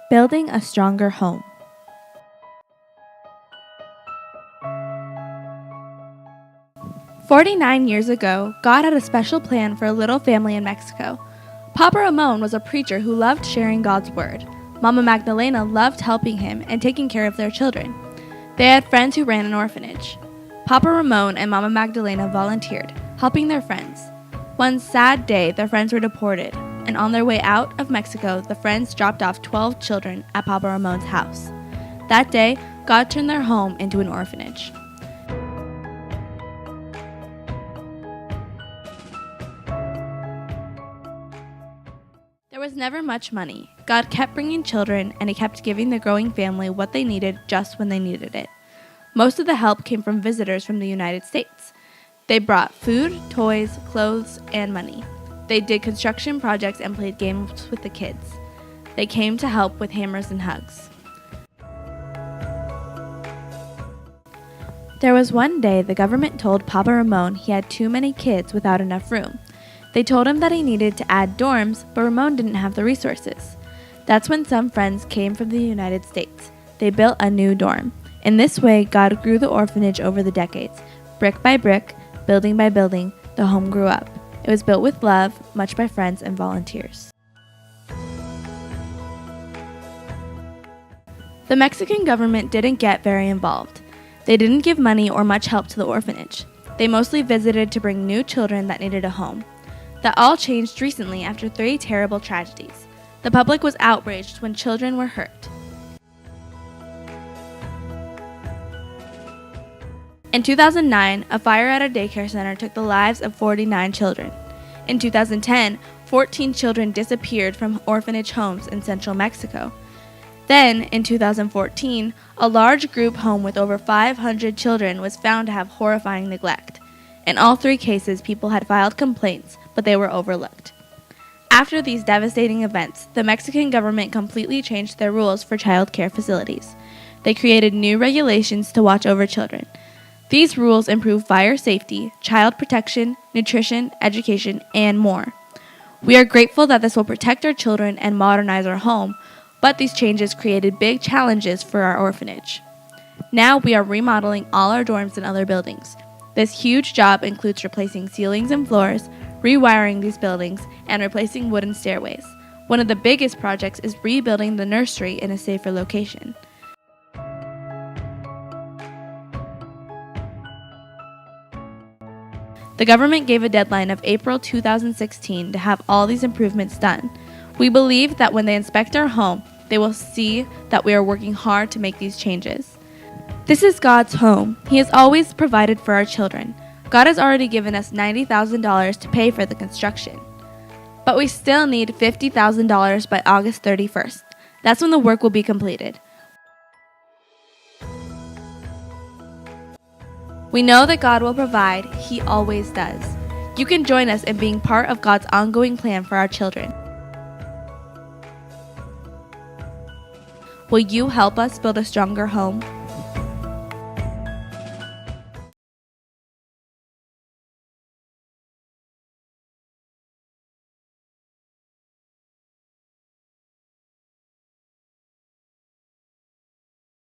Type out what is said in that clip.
Building a stronger home. "49 years ago, God had a special plan for a little family in Mexico. Papa Ramon was a preacher who loved sharing God's word. Mama Magdalena loved helping him and taking care of their children. They had friends who ran an orphanage. Papa Ramon and Mama Magdalena volunteered, helping their friends. One sad day, their friends were deported, and on their way out of Mexico, the friends dropped off 12 children at Papa Ramon's house. That day, God turned their home into an orphanage. There was never much money. God kept bringing children, and He kept giving the growing family what they needed just when they needed it. Most of the help came from visitors from the United States. They brought food, toys, clothes, and money. They did construction projects and played games with the kids. They came to help with hammers and hugs. There was one day the government told Papa Ramon he had too many kids without enough room. They told him that he needed to add dorms, but Ramon didn't have the resources. That's when some friends came from the United States. They built a new dorm. In this way, God grew the orphanage over the decades. Brick by brick, building by building, the home grew up. It was built with love, much by friends and volunteers. The Mexican government didn't get very involved. They didn't give money or much help to the orphanage. They mostly visited to bring new children that needed a home. That all changed recently after 3 terrible tragedies. The public was outraged when children were hurt. In 2009, a fire at a daycare center took the lives of 49 children. In 2010, 14 children disappeared from orphanage homes in central Mexico. Then, in 2014, a large group home with over 500 children was found to have horrifying neglect. In all 3 cases, people had filed complaints, but they were overlooked. After these devastating events, the Mexican government completely changed their rules for child care facilities. They created new regulations to watch over children. These rules improve fire safety, child protection, nutrition, education, and more. We are grateful that this will protect our children and modernize our home, but these changes created big challenges for our orphanage. Now we are remodeling all our dorms and other buildings. This huge job includes replacing ceilings and floors, rewiring these buildings, and replacing wooden stairways. One of the biggest projects is rebuilding the nursery in a safer location. The government gave a deadline of April 2016 to have all these improvements done. We believe that when they inspect our home, they will see that we are working hard to make these changes. This is God's home. He has always provided for our children. God has already given us $90,000 to pay for the construction. But we still need $50,000 by August 31st. That's when the work will be completed. We know that God will provide. He always does. You can join us in being part of God's ongoing plan for our children. Will you help us build a stronger home?